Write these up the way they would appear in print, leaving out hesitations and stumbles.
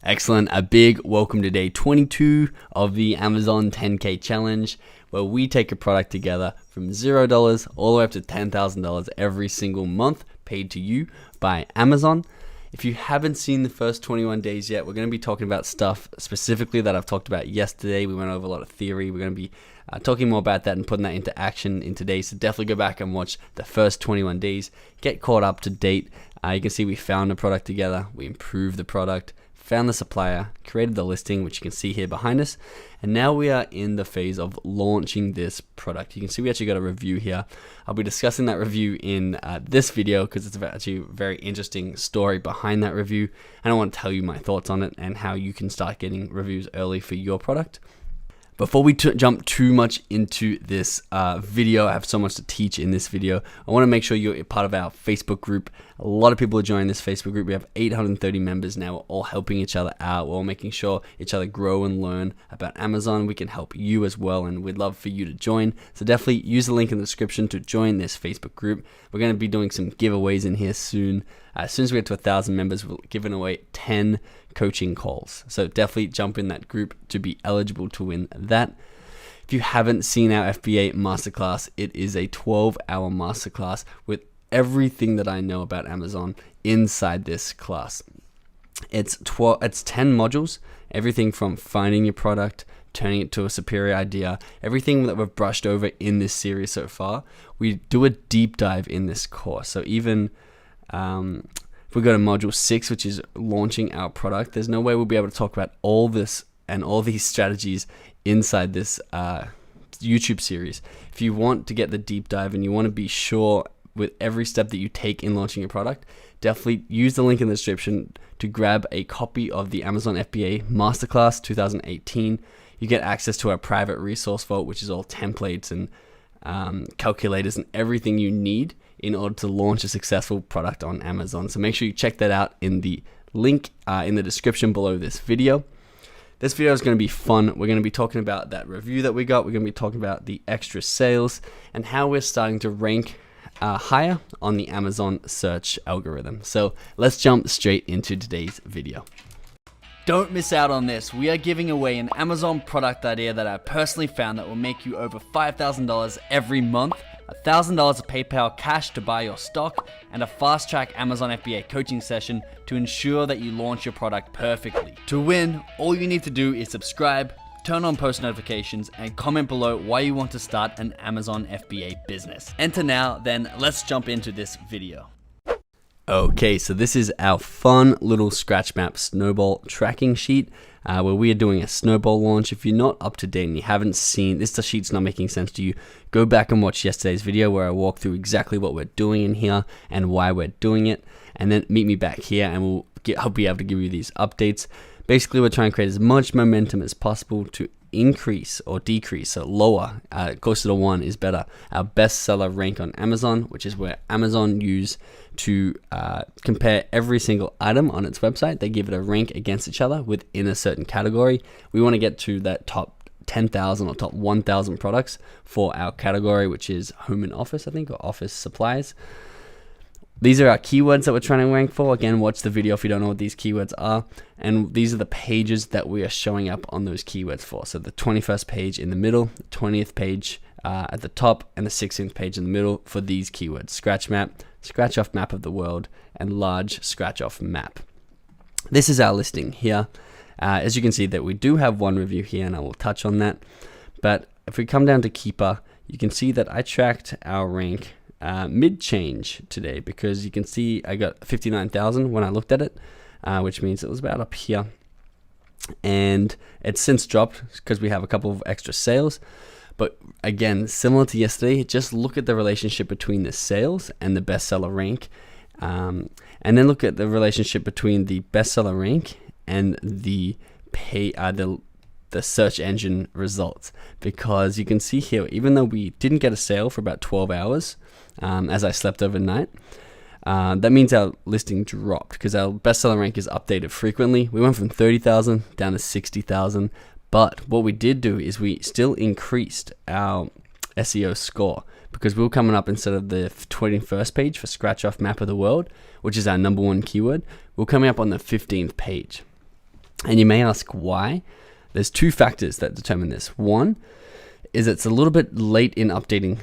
Excellent. A big welcome to day 22 of the Amazon 10K challenge, where we take a product together from $0 all the way up to $10,000 every single month paid to you by Amazon. If you haven't seen the first 21 days yet, we're going to be talking about stuff specifically that I've talked about yesterday. We went over a lot of theory. We're going to be talking more about that and putting that into action in today. So definitely go back and watch the first 21 days. Get caught up to date. You can see we found a product together. We improved the product, found the supplier, created the listing, which you can see here behind us. And now we are in the phase of launching this product. You can see we actually got a review here. I'll be discussing that review in this video because it's actually a very interesting story behind that review. And I want to tell you my thoughts on it and how you can start getting reviews early for your product. Before we jump too much into this video, I have so much to teach in this video. I want to make sure you're part of our Facebook group. A lot of people are joining this Facebook group. We have 830 members now. We're all helping each other out. We're all making sure each other grow and learn about Amazon. We can help you as well, and we'd love for you to join. So definitely use the link in the description to join this Facebook group. We're going to be doing some giveaways in here soon. As soon as we get to 1,000 members, we're giving away 10 coaching calls. So definitely jump in that group to be eligible to win that. If you haven't seen our FBA masterclass, it is a 12-hour masterclass with everything that I know about Amazon inside this class. It's 10 modules, everything from finding your product, turning it to a superior idea, everything that we've brushed over in this series so far. We do a deep dive in this course. So even if we go to module 6, which is launching our product, there's no way we'll be able to talk about all this and all these strategies inside this YouTube series. If you want to get the deep dive and you want to be sure with every step that you take in launching your product, definitely use the link in the description to grab a copy of the Amazon FBA Masterclass 2018. You get access to our private resource vault, which is all templates and calculators and everything you need in order to launch a successful product on Amazon. So make sure you check that out in the link in the description below this video. This video is going to be fun. We're going to be talking about that review that we got. We're going to be talking about the extra sales and how we're starting to rank higher on the Amazon search algorithm. So let's jump straight into today's video. Don't miss out on this. We are giving away an Amazon product idea that I personally found that will make you over $5,000 every month, $1,000 of PayPal cash to buy your stock, and a fast-track Amazon FBA coaching session to ensure that you launch your product perfectly. To win, all you need to do is subscribe, turn on post notifications, and comment below why you want to start an Amazon FBA business. Enter now, then let's jump into this video. Okay, so this is our fun little scratch map snowball tracking sheet where we are doing a snowball launch. If you're not up to date and you haven't seen this, the sheet's not making sense to you, go back and watch yesterday's video where I walk through exactly what we're doing in here and why we're doing it, and then meet me back here and I'll be able to give you these updates. Basically, we're trying to create as much momentum as possible to increase or decrease, so lower, closer to 1 is better, our bestseller rank on Amazon, which is where Amazon use to compare every single item on its website. They give it a rank against each other within a certain category. We want to get to that top 10,000 or top 1,000 products for our category, which is home and office, I think, or office supplies. These are our keywords that we're trying to rank for. Again, watch the video if you don't know what these keywords are. And these are the pages that we are showing up on those keywords for. So the 21st page in the middle, the 20th page at the top, and the 16th page in the middle for these keywords: scratch map, scratch off map of the world, and large scratch off map. This is our listing here. As you can see that we do have one review here, and I will touch on that. But if we come down to Keeper, you can see that I tracked our rank mid-change today, because you can see I got 59,000 when I looked at it, which means it was about up here, and it's since dropped because we have a couple of extra sales. But again, similar to yesterday, just look at the relationship between the sales and the bestseller rank, and then look at the relationship between the bestseller rank and the search engine results, because you can see here, even though we didn't get a sale for about 12 hours as I slept overnight, that means our listing dropped because our bestseller rank is updated frequently. We went from 30,000 down to 60,000, but what we did do is we still increased our SEO score, because we were coming up, instead of the 21st page for scratch off map of the world, which is our #1 keyword, we're coming up on the 15th page. And you may ask why. There's two factors that determine this. One is it's a little bit late in updating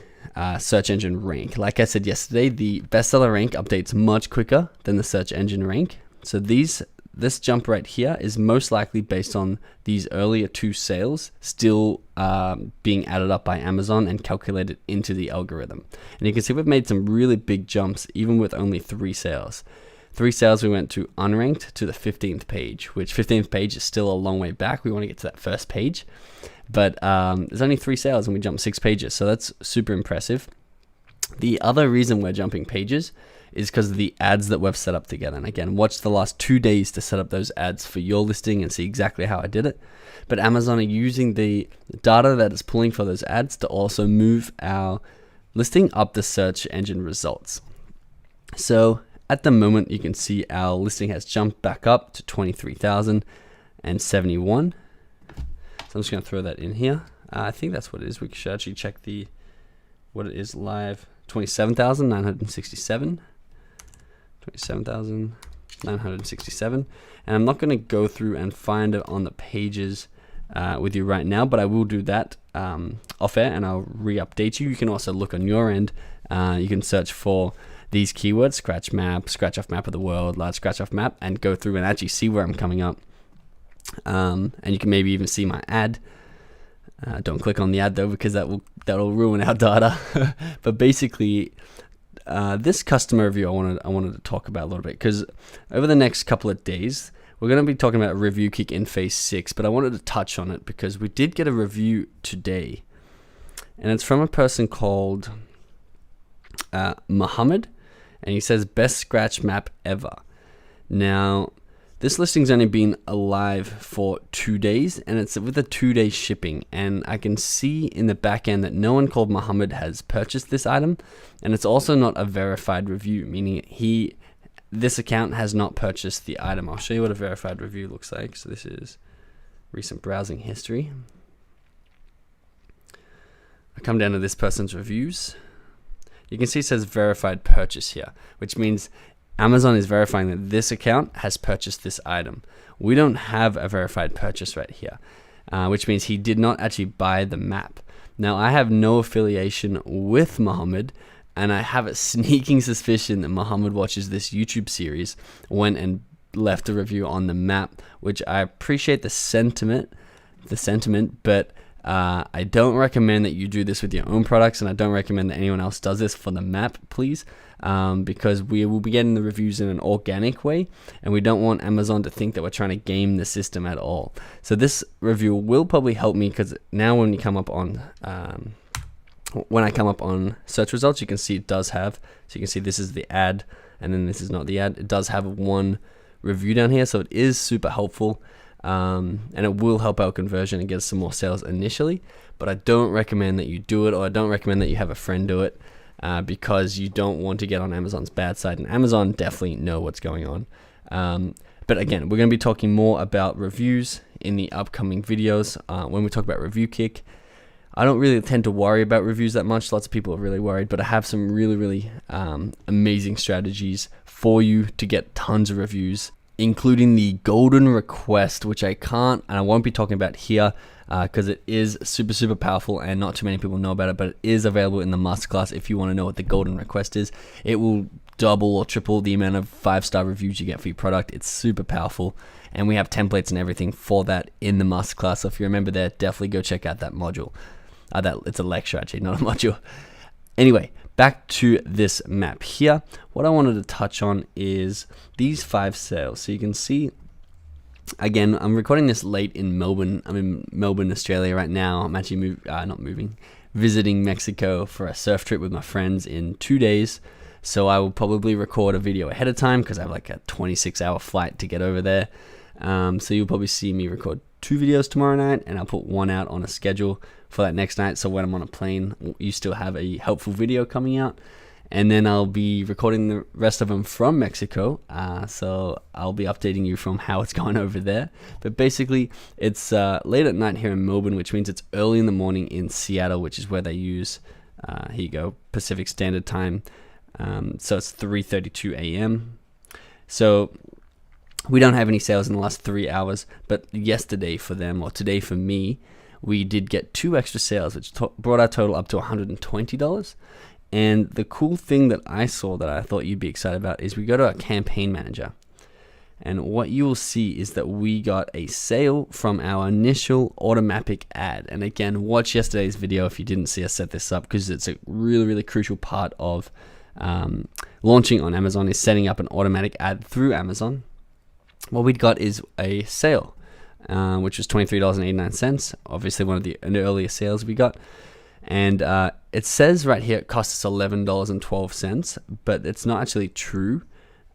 search engine rank. Like I said yesterday, the bestseller rank updates much quicker than the search engine rank. So this jump right here is most likely based on these earlier 2 sales still being added up by Amazon and calculated into the algorithm. And you can see we've made some really big jumps even with only 3 sales. 3 sales, we went to unranked to the 15th page, which 15th page is still a long way back. We want to get to that first page. But there's only 3 sales and we jumped 6 pages. So that's super impressive. The other reason we're jumping pages is because of the ads that we've set up together. And again, watch the last 2 days to set up those ads for your listing and see exactly how I did it. But Amazon are using the data that it's pulling for those ads to also move our listing up the search engine results. So at the moment, you can see our listing has jumped back up to 23,071. So I'm just going to throw that in here. I think that's what it is. We should actually check what it is live. 27,967. 27,967. And I'm not going to go through and find it on the pages with you right now, but I will do that off air and I'll re-update you. You can also look on your end. You can search for these keywords, scratch map, scratch off map of the world, large scratch off map, and go through and actually see where I'm coming up. And you can maybe even see my ad. Don't click on the ad though, because that'll ruin our data. But basically, this customer review I wanted to talk about a little bit, because over the next couple of days we're going to be talking about review kick in phase 6. But I wanted to touch on it because we did get a review today, and it's from a person called Muhammad, and he says best scratch map ever. Now, this listing's only been alive for 2 days, and it's with a 2-day shipping. And I can see in the back end that no one called Muhammad has purchased this item, and it's also not a verified review, meaning this account has not purchased the item. I'll show you what a verified review looks like. So this is recent browsing history. I come down to this person's reviews. You can see it says verified purchase here, which means Amazon is verifying that this account has purchased this item. We don't have a verified purchase right here, which means he did not actually buy the map. Now, I have no affiliation with Muhammad, and I have a sneaking suspicion that Muhammad watches this YouTube series, went and left a review on the map, which I appreciate the sentiment, but I don't recommend that you do this with your own products, and I don't recommend that anyone else does this for the map, please, because we will be getting the reviews in an organic way, and we don't want Amazon to think that we're trying to game the system at all. So this review will probably help me, because now when I come up on search results, you can see it does have, so you can see this is the ad, and then this is not the ad. It does have one review down here, so it is super helpful. And it will help our conversion and get us some more sales initially, but I don't recommend that you do it, or I don't recommend that you have a friend do it, because you don't want to get on Amazon's bad side, and Amazon definitely know what's going on. But again, we're going to be talking more about reviews in the upcoming videos. When we talk about Review Kick, I don't really tend to worry about reviews that much. Lots of people are really worried, but I have some really amazing strategies for you to get tons of reviews, including the golden request, which I can't and I won't be talking about here because it is super powerful and not too many people know about it, but it is available in the masterclass. If you want to know what the golden request is, it will double or triple the amount of 5-star reviews you get for your product. It's super powerful, and we have templates and everything for that in the masterclass. So if you're a member there, definitely go check out that module. It's a lecture actually, not a module. Anyway, back to this map here. What I wanted to touch on is these 5 sales. So you can see, again, I'm recording this late in Melbourne. I'm in Melbourne, Australia right now. I'm actually visiting Mexico for a surf trip with my friends in 2 days. So I will probably record a video ahead of time because I have like a 26-hour flight to get over there. So you'll probably see me record 2 videos tomorrow night, and I'll put one out on a schedule for that next night. So when I'm on a plane, you still have a helpful video coming out. And then I'll be recording the rest of them from Mexico. So I'll be updating you from how it's going over there. But basically, it's late at night here in Melbourne, which means it's early in the morning in Seattle, which is where they use, here you go, Pacific Standard Time. So it's 3:32 a.m. So We don't have any sales in the last 3 hours, but yesterday for them, or today for me, we did get 2 extra sales, which brought our total up to $120. And the cool thing that I saw that I thought you'd be excited about is we go to our campaign manager. And what you will see is that we got a sale from our initial automatic ad. And again, watch yesterday's video if you didn't see us set this up, because it's a really, really crucial part of launching on Amazon, is setting up an automatic ad through Amazon. What we'd got is a sale, which was $23.89. Obviously one of the earlier sales we got. And it says right here it costs us $11.12, but it's not actually true,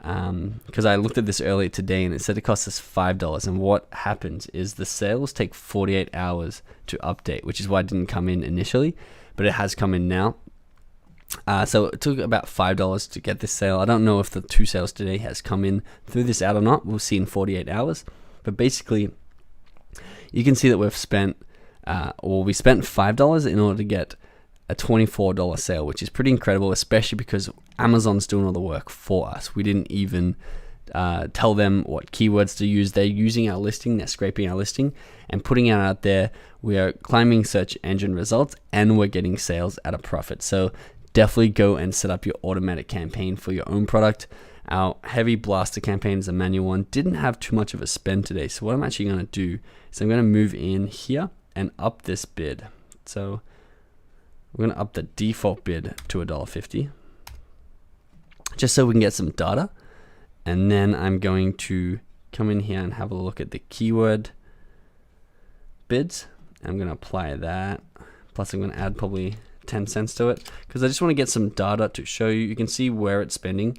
because I looked at this earlier today and it said it costs us $5. And what happens is the sales take 48 hours to update, which is why it didn't come in initially, but it has come in now. So it took about $5 to get this sale. I don't know if the 2 sales today has come in through this ad or not. We'll see in 48 hours. But basically, you can see that we've spent, we spent $5 in order to get a $24 sale, which is pretty incredible, especially because Amazon's doing all the work for us. We didn't even tell them what keywords to use. They're using our listing, they're scraping our listing and putting it out there. We are climbing search engine results and we're getting sales at a profit. So definitely go and set up your automatic campaign for your own product. Our heavy blaster campaign is a manual one. Didn't have too much of a spend today. So what I'm actually going to do is I'm going to move in here and up this bid. So we're going to up the default bid to $1.50, just so we can get some data. And then I'm going to come in here and have a look at the keyword bids. I'm going to apply that. Plus I'm going to add probably 10 cents to it, because I just want to get some data to show you. You can see where it's spending,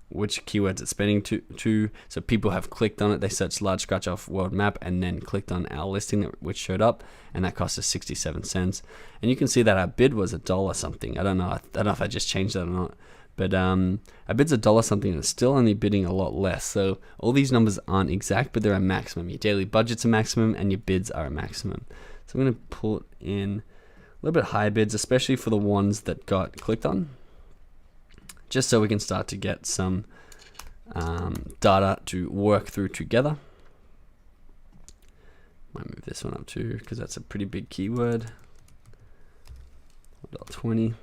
which keywords it's spending to. So people have clicked on it. They searched large scratch off world map and then clicked on our listing, which showed up, and that cost us 67 cents. And you can see that our bid was $1 something. I don't know if I just changed that or not, but our bid's $1 something and it's still only bidding a lot less. So all these numbers aren't exact, but they're a maximum. Your daily budget's a maximum and your bids are a maximum. So I'm going to put in a little bit higher bids, especially for the ones that got clicked on, just so we can start to get some data to work through together. Might move this one up too, because that's a pretty big keyword. $1.20.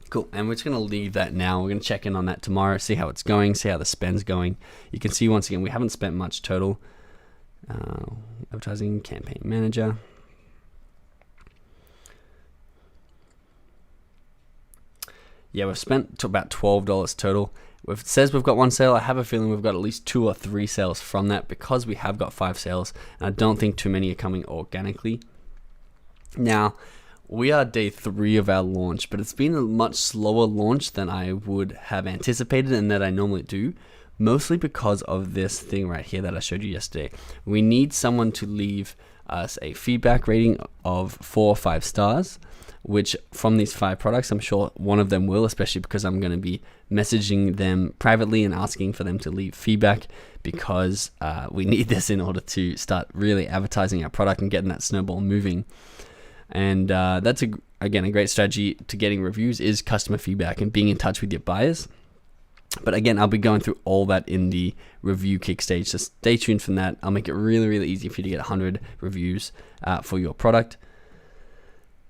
Cool, and we're just gonna leave that now. We're gonna check in on that tomorrow, see how it's going, see how the spend's going. You can see once again, we haven't spent much total. Advertising, campaign manager. Yeah, we've spent to about $12 total. It says we've got 1 sale. I have a feeling we've got at least 2 or 3 sales from that, because we have got 5 sales. And I don't think too many are coming organically. Now, we are day 3 of our launch, but it's been a much slower launch than I would have anticipated and that I normally do. Mostly because of this thing right here that I showed you yesterday. We need someone to leave us a feedback rating of 4 or 5 stars, which from these 5 products, I'm sure one of them will, especially because I'm going to be messaging them privately and asking for them to leave feedback, because we need this in order to start really advertising our product and getting that snowball moving. And that's, again, a great strategy to getting reviews is customer feedback and being in touch with your buyers. But again, I'll be going through all that in the review kick stage, so stay tuned from that. I'll make it really, really easy for you to get 100 reviews for your product.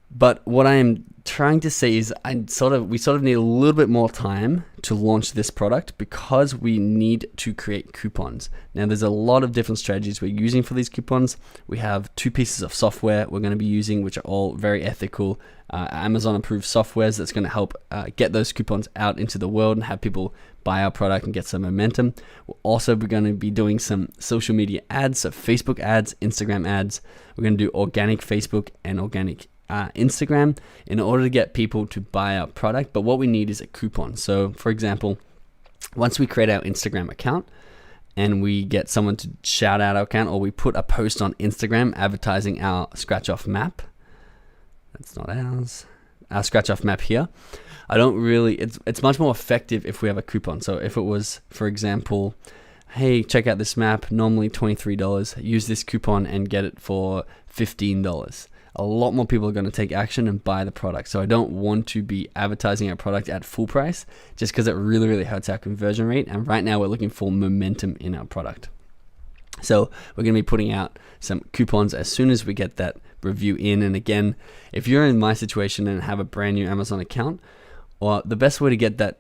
But what I am trying to say is we sort of need a little bit more time to launch this product, because we need to create coupons. Now, there's a lot of different strategies we're using for these coupons. We have 2 pieces of software we're going to be using, which are all very ethical, Amazon approved softwares that's going to help get those coupons out into the world and have people buy our product and get some momentum. We're also going to be doing some social media ads, so Facebook ads, Instagram ads. We're going to do organic Facebook and organic Instagram in order to get people to buy our product. But what we need is a coupon. So for example, once we create our Instagram account and we get someone to shout out our account, or we put a post on Instagram advertising our scratch off map, that's not ours, our scratch off map here, it's much more effective if we have a coupon. So if it was, for example, hey, check out this map, normally $23, use this coupon and get it for $15. a lot more people are going to take action and buy the product. So I don't want to be advertising our product at full price just because it really, really hurts our conversion rate. And right now we're looking for momentum in our product. So we're going to be putting out some coupons as soon as we get that review in. And again, if you're in my situation and have a brand new Amazon account, or the best way to get that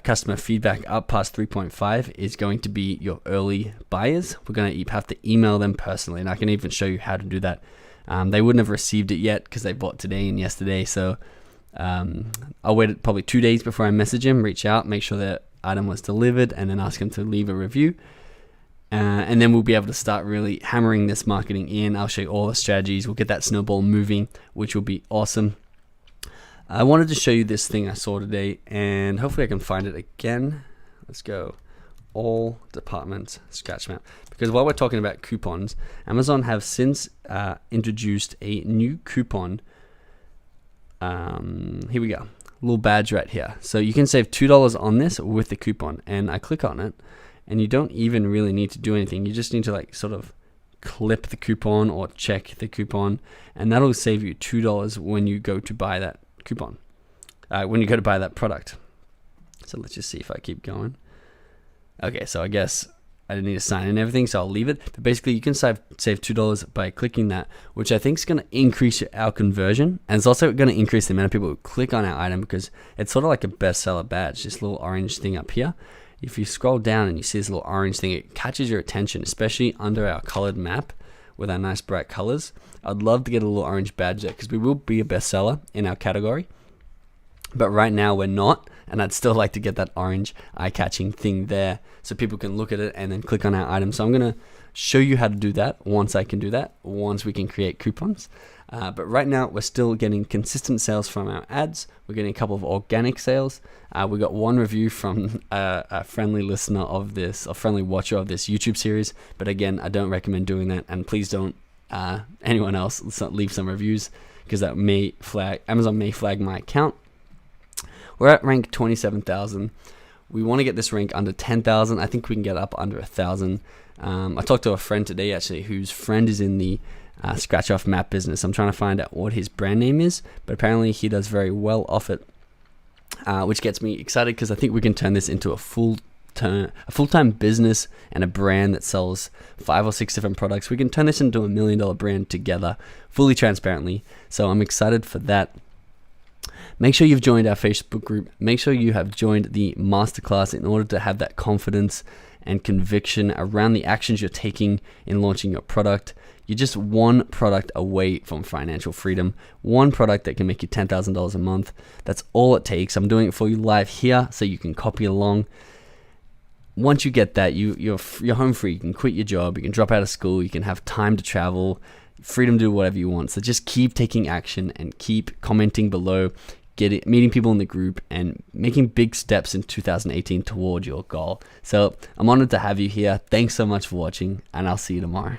customer feedback up past 3.5 is going to be your early buyers. We're going to have to email them personally, and I can even show you how to do that. They wouldn't have received it yet because they bought today and yesterday. So I'll wait probably 2 days before I message them, reach out, make sure that item was delivered, and then ask them to leave a review. And then we'll be able to start really hammering this marketing in. I'll show you all the strategies. We'll get that snowball moving, which will be awesome. I wanted to show you this thing I saw today, and hopefully I can find it again. Let's go. All departments scratch map. Because while we're talking about coupons, Amazon have since introduced a new coupon. Here we go. Little badge right here. So you can save $2 on this with the coupon. And I click on it, and you don't even really need to do anything. You just need to like sort of clip the coupon or check the coupon, and that'll save you $2 when you go to buy that coupon, when you go to buy that product. So let's just see if I keep going. Okay, so I guess I didn't need to sign in and everything, so I'll leave it. But basically, you can save $2 by clicking that, which I think is going to increase our conversion, and it's also going to increase the amount of people who click on our item because it's sort of like a bestseller badge, this little orange thing up here. If you scroll down and you see this little orange thing, it catches your attention, especially under our colored map with our nice bright colors. I'd love to get a little orange badge there because we will be a bestseller in our category. But right now we're not, and I'd still like to get that orange eye-catching thing there so people can look at it and then click on our item. So I'm going to show you how to do that once I can do that, once we can create coupons. But right now we're still getting consistent sales from our ads. We're getting a couple of organic sales. We got one review from a friendly listener of this, a friendly watcher of this YouTube series. But again, I don't recommend doing that, and please don't anyone else leave some reviews because that may flag, Amazon may flag my account. We're at rank 27,000. We want to get this rank under 10,000. I think we can get up under 1,000. I talked to a friend today actually whose friend is in the scratch off map business. I'm trying to find out what his brand name is, but apparently he does very well off it, which gets me excited because I think we can turn this into a full-time business and a brand that sells 5 or 6 different products. We can turn this into $1 million brand together, fully transparently. So I'm excited for that. Make sure you've joined our Facebook group. Make sure you have joined the masterclass in order to have that confidence and conviction around the actions you're taking in launching your product. You're just one product away from financial freedom, one product that can make you $10,000 a month. That's all it takes. I'm doing it for you live here so you can copy along. Once you get that, you're home free. You can quit your job, you can drop out of school, you can have time to travel, freedom to do whatever you want. So just keep taking action and keep commenting below, meeting people in the group, and making big steps in 2018 toward your goal. So I'm honored to have you here. Thanks so much for watching, and I'll see you tomorrow.